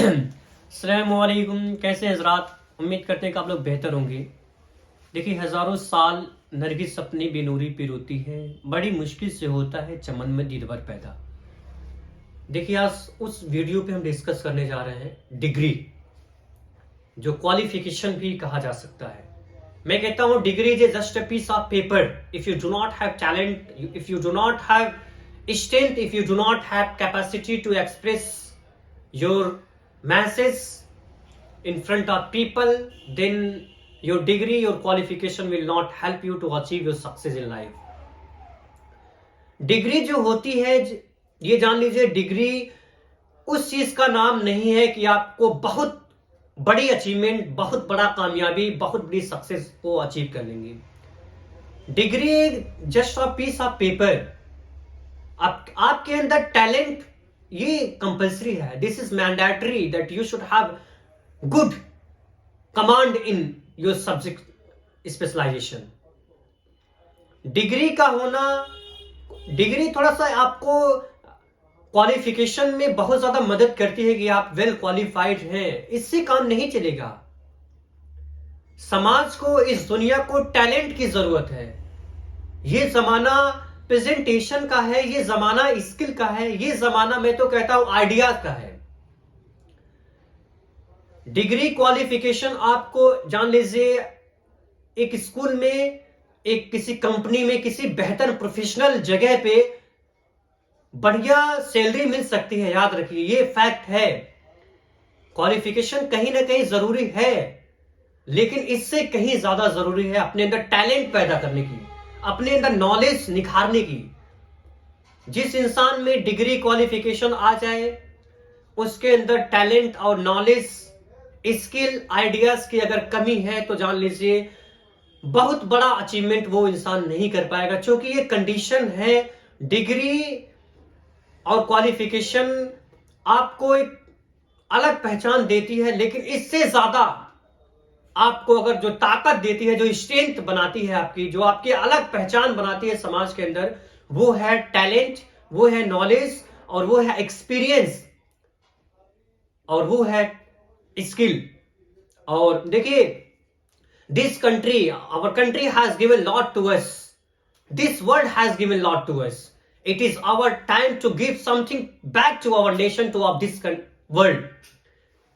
अस्सलाम वालेकुम। कैसे हैं हजरात? उम्मीद करते हैं कि आप लोग बेहतर होंगे। देखिए, हज़ारों साल नरगिस अपनी बेनूरी पे रोती है, बड़ी मुश्किल से होता है चमन में दिलबर पैदा। देखिए, आज उस वीडियो पे हम डिस्कस करने जा रहे हैं डिग्री, जो क्वालिफिकेशन भी कहा जा सकता है। मैं कहता हूँ degree is just a piece of paper. If you do not have talent, if you do not have strength, if you do not have capacity to express your masses in front of people, then your degree, your qualification will not help you to achieve your success in life. Degree जो होती है, ये जान लीजिए, degree उस चीज का नाम नहीं है कि आपको बहुत बड़ी अचीवमेंट, बहुत बड़ा कामयाबी, बहुत बड़ी सक्सेस को अचीव कर लेंगे। Degree just a piece of paper. आपके अंदर टैलेंट, ये कंपल्सरी है। This is mandatory that you should have good command in your subject specialization. Degree का होना, डिग्री थोड़ा सा आपको क्वालिफिकेशन में बहुत ज्यादा मदद करती है कि आप वेल क्वालिफाइड हैं। इससे काम नहीं चलेगा। समाज को, इस दुनिया को टैलेंट की जरूरत है। ये जमाना प्रेजेंटेशन का है, ये जमाना स्किल का है, ये जमाना मैं तो कहता हूं आइडियाज का है। डिग्री क्वालिफिकेशन आपको, जान लीजिए, एक स्कूल में, एक किसी कंपनी में, किसी बेहतर प्रोफेशनल जगह पे बढ़िया सैलरी मिल सकती है। याद रखिए, ये फैक्ट है। क्वालिफिकेशन कहीं ना कहीं जरूरी है, लेकिन इससे कहीं ज्यादा जरूरी है अपने अंदर टैलेंट पैदा करने की, अपने अंदर नॉलेज निखारने की। जिस इंसान में डिग्री क्वालिफिकेशन आ जाए, उसके अंदर टैलेंट और नॉलेज, स्किल, आइडियाज की अगर कमी है, तो जान लीजिए बहुत बड़ा अचीवमेंट वो इंसान नहीं कर पाएगा। क्योंकि ये कंडीशन है। डिग्री और क्वालिफिकेशन आपको एक अलग पहचान देती है, लेकिन इससे ज्यादा आपको अगर जो ताकत देती है, जो स्ट्रेंथ बनाती है आपकी, जो आपकी अलग पहचान बनाती है समाज के अंदर, वो है टैलेंट, वो है नॉलेज, और वो है एक्सपीरियंस, और वो है स्किल। और देखिए, this country, our country has given lot to us, this world has given lot to us. It is our time to give something back to our nation, to of this world.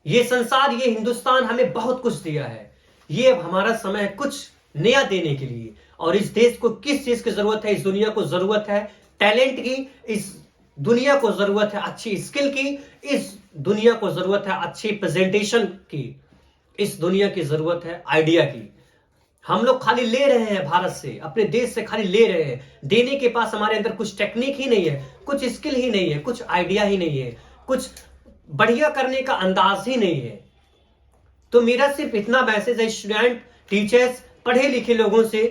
ये संसार, ये हिंदुस्तान हमें बहुत कुछ दिया है। ये अब हमारा समय है कुछ नया देने के लिए। और इस देश को किस चीज की जरूरत है? इस दुनिया को जरूरत है टैलेंट की, इस दुनिया को जरूरत है अच्छी स्किल की, इस दुनिया को जरूरत है अच्छी प्रेजेंटेशन की, इस दुनिया की जरूरत है आइडिया की। हम लोग खाली ले रहे हैं भारत से, अपने देश से खाली ले रहे हैं। देने के पास हमारे अंदर कुछ टेक्निक ही नहीं है, कुछ स्किल ही नहीं है, कुछ आइडिया ही नहीं है, कुछ बढ़िया करने का अंदाज ही नहीं है। तो मेरा सिर्फ इतना मैसेज है स्टूडेंट, टीचर्स, पढ़े लिखे लोगों से,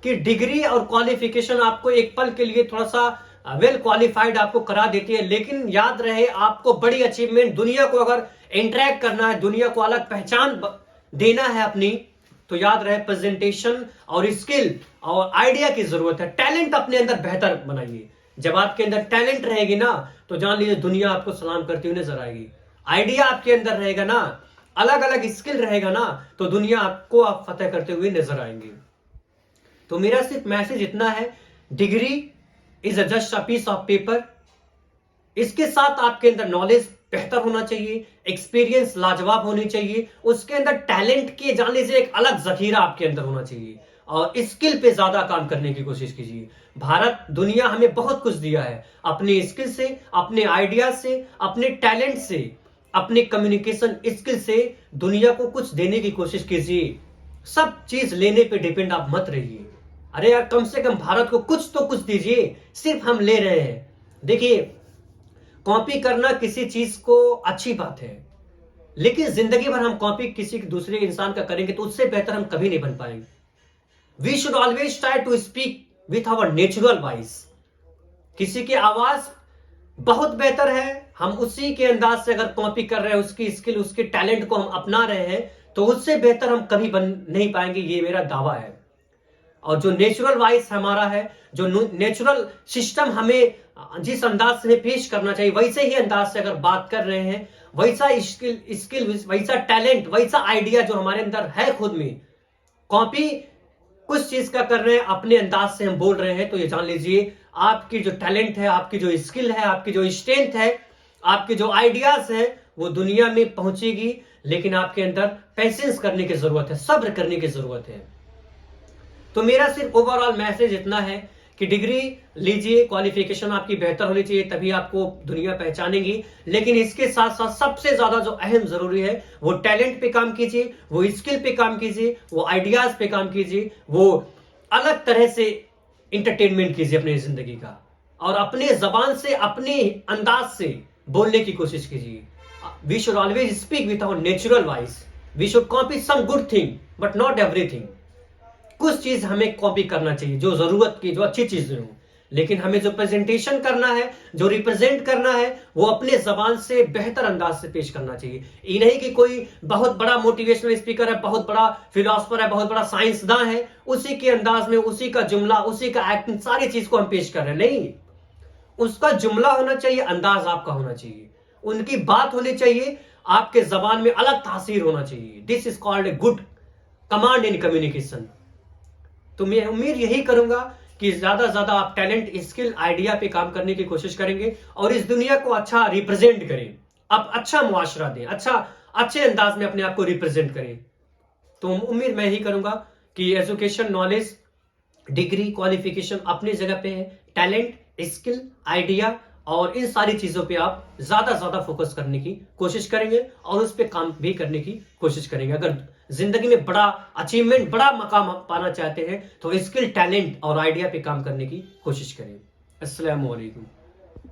कि डिग्री और क्वालिफिकेशन आपको एक पल के लिए थोड़ा सा वेल क्वालिफाइड आपको करा देती है, लेकिन याद रहे, आपको बड़ी अचीवमेंट, दुनिया को अगर इंटरेक्ट करना है, दुनिया को अलग पहचान देना है अपनी, तो याद रहे प्रेजेंटेशन और स्किल और आइडिया की जरूरत है। टैलेंट अपने अंदर बेहतर बनाइए। जब आपके अंदर टैलेंट रहेगी ना, तो जान लीजिए दुनिया आपको सलाम करती हुई नजर आएगी। आइडिया आपके अंदर रहेगा ना, अलग अलग स्किल रहेगा ना, तो दुनिया आपको आप फतेह करते हुए नजर आएंगे। तो मेरा सिर्फ मैसेज इतना है, degree is just a piece of paper. इसके साथ आपके अंदर नॉलेज बेहतर होना चाहिए, एक्सपीरियंस लाजवाब होनी चाहिए, उसके अंदर टैलेंट की, जान लीजिए, एक अलग जखीरा आपके अंदर होना चाहिए, और स्किल पे ज्यादा काम करने की कोशिश कीजिए। भारत, दुनिया हमें बहुत कुछ दिया है, अपने स्किल से, अपने आइडिया से, अपने टैलेंट से, अपने कम्युनिकेशन स्किल से दुनिया को कुछ देने की कोशिश कीजिए। सब चीज लेने पे डिपेंड आप मत रहिए। अरे यार, कम से कम भारत को कुछ तो कुछ दीजिए। सिर्फ हम ले रहे हैं। देखिए, कॉपी करना किसी चीज को अच्छी बात है, लेकिन जिंदगी भर हम कॉपी किसी दूसरे इंसान का करेंगे तो उससे बेहतर हम कभी नहीं बन पाएंगे। We should always try to speak with our natural voice. किसी की आवाज बहुत बेहतर है, हम उसी के अंदाज से अगर कॉपी कर रहे हैं, उसकी स्किल, उसके टैलेंट को हम अपना रहे हैं, तो उससे बेहतर हम कभी बन नहीं पाएंगे। ये मेरा दावा है। और जो नेचुरल वॉइस हमारा है, जो नेचुरल सिस्टम हमें जिस अंदाज से पेश करना चाहिए, वैसे ही अंदाज से अगर बात कर रहे हैं, वैसा स्किल वैसा टैलेंट, वैसा आइडिया जो हमारे अंदर है खुद में, कॉपी कुछ चीज का कर रहे हैं, अपने अंदाज से हम बोल रहे हैं, तो ये जान लीजिए आपकी जो टैलेंट है, आपकी जो स्किल है, आपकी जो स्ट्रेंथ है, आपके जो आइडियाज है, वो दुनिया में पहुंचेगी। लेकिन आपके अंदर पेशेंस करने की जरूरत है, सब्र करने की जरूरत है। तो मेरा सिर्फ ओवरऑल मैसेज इतना है कि डिग्री लीजिए, क्वालिफिकेशन आपकी बेहतर होनी चाहिए, तभी आपको दुनिया पहचानेगी। लेकिन इसके साथ साथ सबसे ज्यादा जो अहम जरूरी है, वो टैलेंट पे काम कीजिए, वो स्किल पे काम कीजिए, वो आइडियाज पे काम कीजिए, वो अलग तरह से इंटरटेनमेंट कीजिए अपनी जिंदगी का, और अपने जबान से, अपने अंदाज से बोलने की कोशिश कीजिए। We should always speak with our natural voice. We should copy some good thing but not everything. कुछ चीज हमें कॉपी करना चाहिए जो जरूरत की, जो अच्छी चीजें हो, लेकिन हमें जो प्रेजेंटेशन करना है, जो रिप्रेजेंट करना है, वो अपने जबान से बेहतर अंदाज से पेश करना चाहिए। ये नहीं कि कोई बहुत बड़ा मोटिवेशनल स्पीकर है, बहुत बड़ा फिलोसफर है, बहुत बड़ा साइंसदान है, उसी के अंदाज में, उसी का जुमला, उसी का एक्टिंग, सारी चीज को हम पेश कर रहे हैं। नहीं, उसका जुमला होना चाहिए, अंदाज आपका होना चाहिए, उनकी बात होनी चाहिए, आपके जबान में अलग तासीर होना चाहिए। This is called a good command in communication. तो मैं उम्मीद यही करूंगा कि ज्यादा से ज्यादा आप टैलेंट, स्किल, आइडिया पे काम करने की कोशिश करेंगे और इस दुनिया को अच्छा रिप्रेजेंट करें। आप अच्छा मुआशरा दें, अच्छे अंदाज में अपने आप को रिप्रेजेंट करें। तो उम्मीद मैं यही करूंगा कि एजुकेशन, नॉलेज, डिग्री, क्वालिफिकेशन अपनी जगह पे है, टैलेंट, स्किल, आइडिया और इन सारी चीजों पे आप ज्यादा फोकस करने की कोशिश करेंगे और उस पर काम भी करने की कोशिश करेंगे। अगर जिंदगी में बड़ा अचीवमेंट, बड़ा मकाम पाना चाहते हैं, तो स्किल, टैलेंट और आइडिया पे काम करने की कोशिश करें। अस्सलाम वालेकुम।